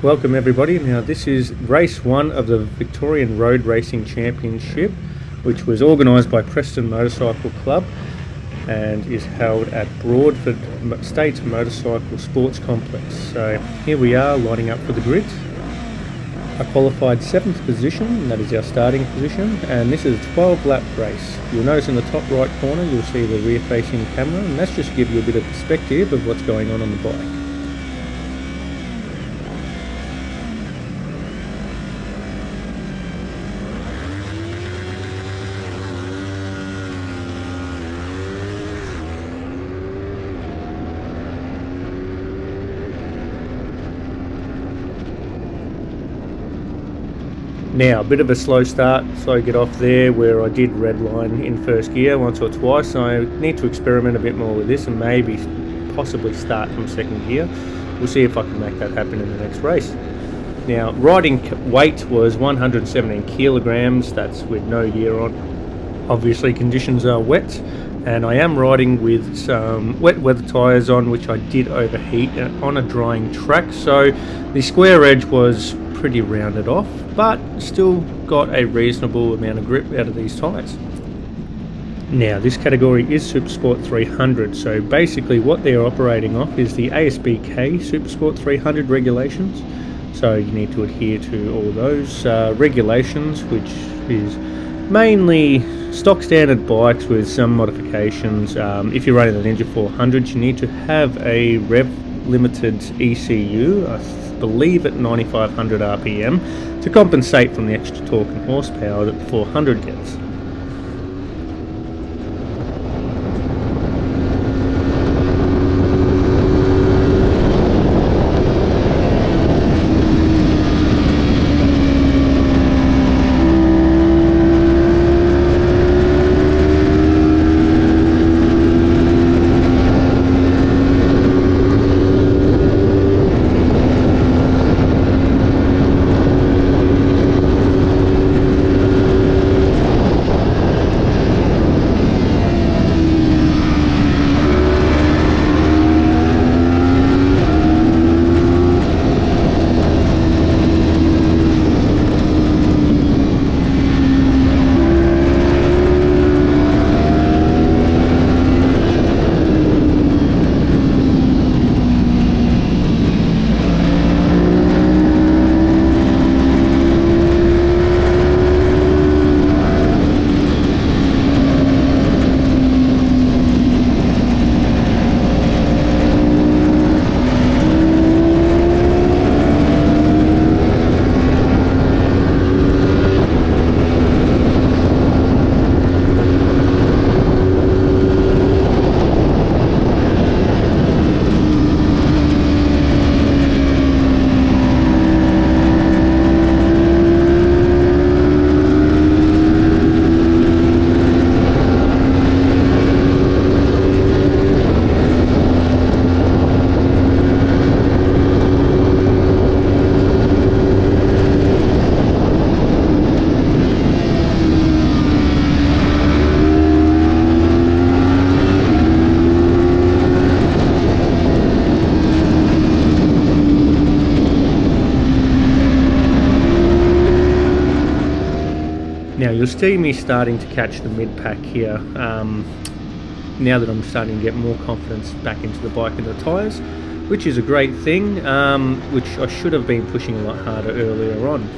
Welcome everybody. Now this is race 1 of the Victorian Road Racing Championship, which was organised by Preston Motorcycle Club and is held at Broadford State Motorcycle Sports Complex. So here we are lining up for the grid. I qualified 7th position, that is our starting position, and this is a 12 lap race. You'll notice in the top right corner you'll see the rear facing camera, and that's just to give you a bit of perspective of what's going on the bike. Now, a bit of a slow start, slow get off there where I did redline in first gear once or twice. So I need to experiment a bit more with this and maybe possibly start from second gear. We'll see if I can make that happen in the next race. Now, riding weight was 117 kilograms, that's with no gear on. Obviously conditions are wet and I am riding with some wet weather tyres on, which I did overheat on a drying track. So the square edge was pretty rounded off, but still got a reasonable amount of grip out of these tyres. Now this category is Supersport 300, so basically what they're operating off is the ASBK Supersport 300 regulations. So you need to adhere to all those regulations, which is mainly stock standard bikes with some modifications. If you're running the Ninja 400, you need to have a rev limited ECU, I believe at 9500 RPM, to compensate from the extra torque and horsepower that the 400 gets. Now you'll see me starting to catch the mid-pack here, now that I'm starting to get more confidence back into the bike and the tyres, which is a great thing, which I should have been pushing a lot harder earlier on.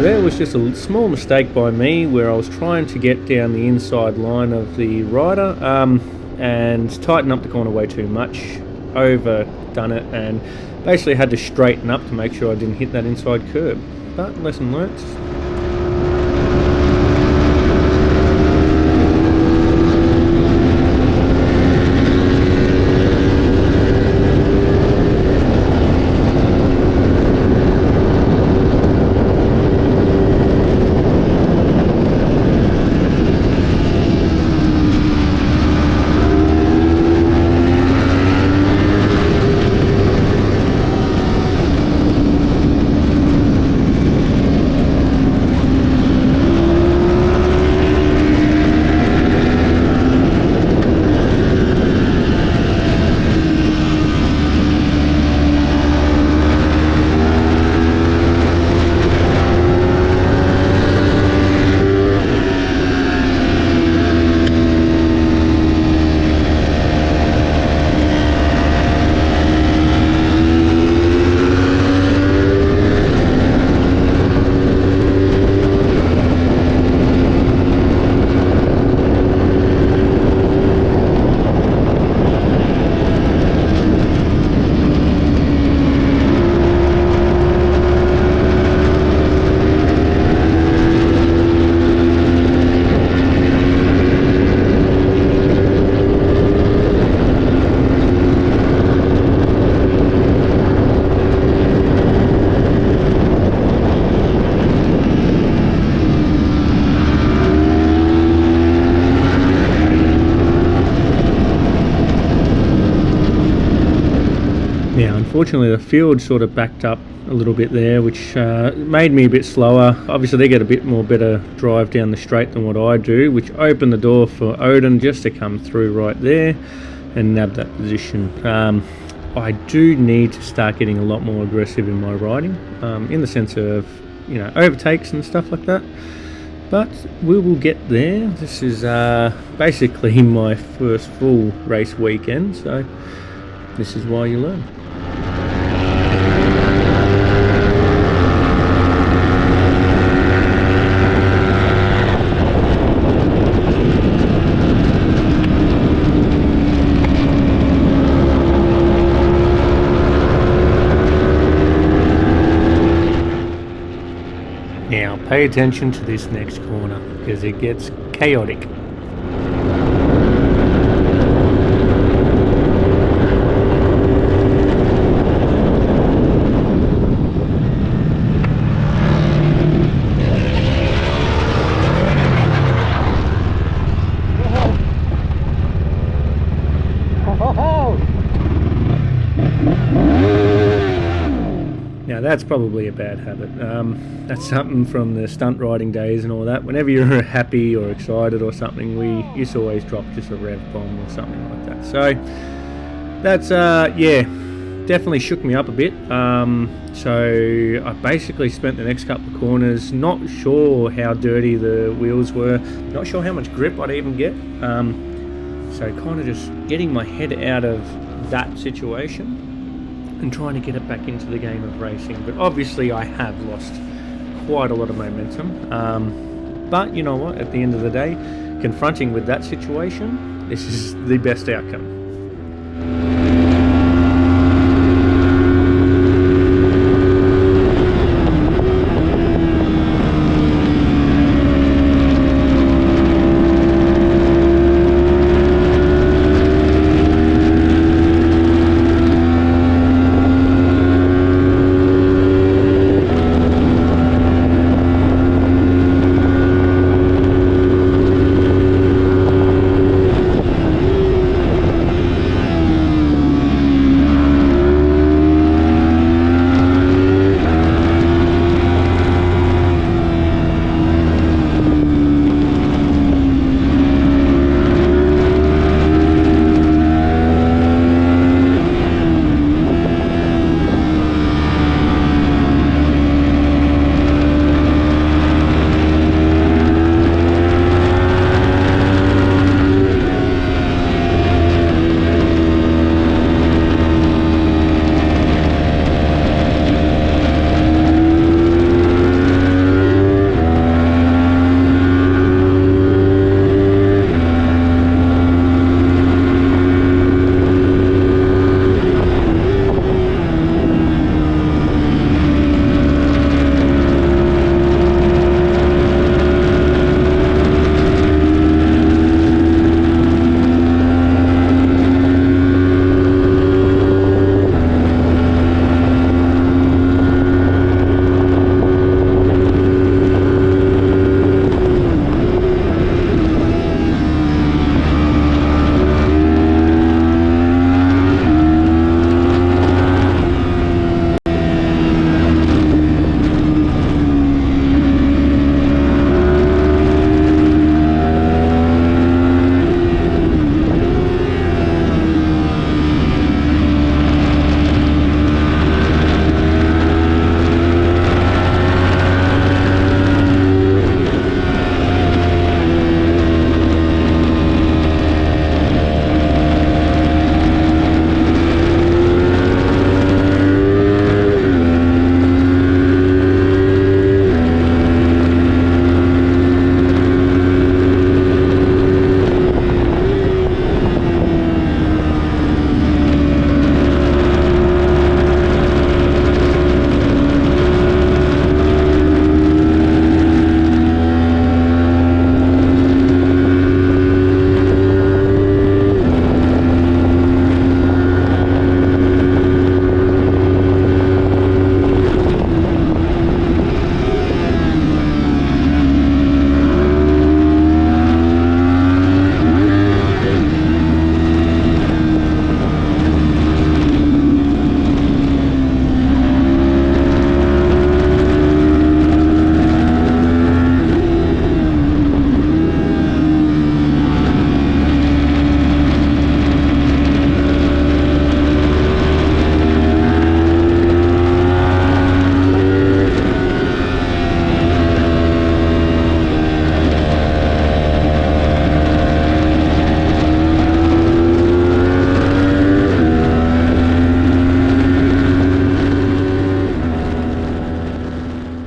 there was just a small mistake by me where I was trying to get down the inside line of the rider and tighten up the corner way too much, overdone it, and basically had to straighten up to make sure I didn't hit that inside curb. But lesson learnt. Yeah, unfortunately the field sort of backed up a little bit there, which made me a bit slower. Obviously they get a bit more better drive down the straight than what I do, which opened the door for Odin just to come through right there and nab that position. I do need to start getting a lot more aggressive in my riding, in the sense of, you know, overtakes and stuff like that. But we will get there. This is basically my first full race weekend, so this is why you learn. Now pay attention to this next corner because it gets chaotic. Now that's probably a bad habit. That's something from the stunt riding days and all that. Whenever you're happy or excited or something, we used to always drop just a rev bomb or something like that. So that's yeah, definitely shook me up a bit. So I basically spent the next couple of corners not sure how dirty the wheels were, not sure how much grip I'd even get. So kind of just getting my head out of that situation and trying to get it back into the game of racing. But obviously I have lost quite a lot of momentum. But you know what, at the end of the day, confronting with that situation, this is the best outcome.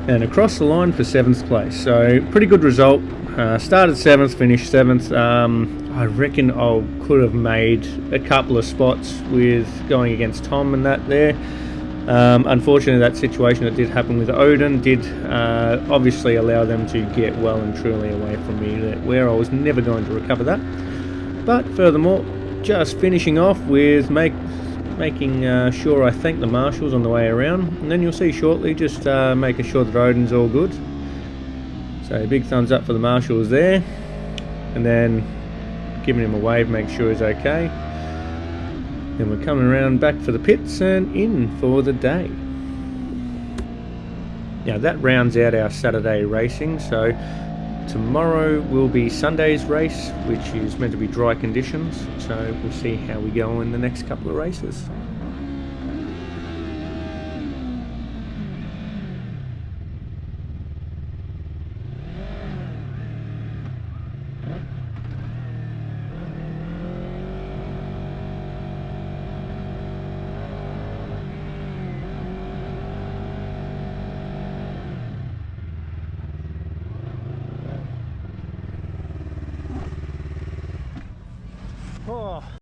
and across the line for 7th place. So pretty good result. Started 7th, finished 7th. I reckon I could have made a couple of spots with going against Tom and that there. Unfortunately, that situation that did happen with Odin did obviously allow them to get well and truly away from me, where I was never going to recover that. But furthermore, just finishing off with making sure I thank the marshals on the way around, and then you'll see shortly, just making sure that Odin's all good. So big thumbs up for the marshals there, and then giving him a wave, make sure he's okay. Then we're coming around back for the pits and in for the day. Now that rounds out our Saturday racing, so tomorrow will be Sunday's race, which is meant to be dry conditions, so we'll see how we go in the next couple of races. Oh.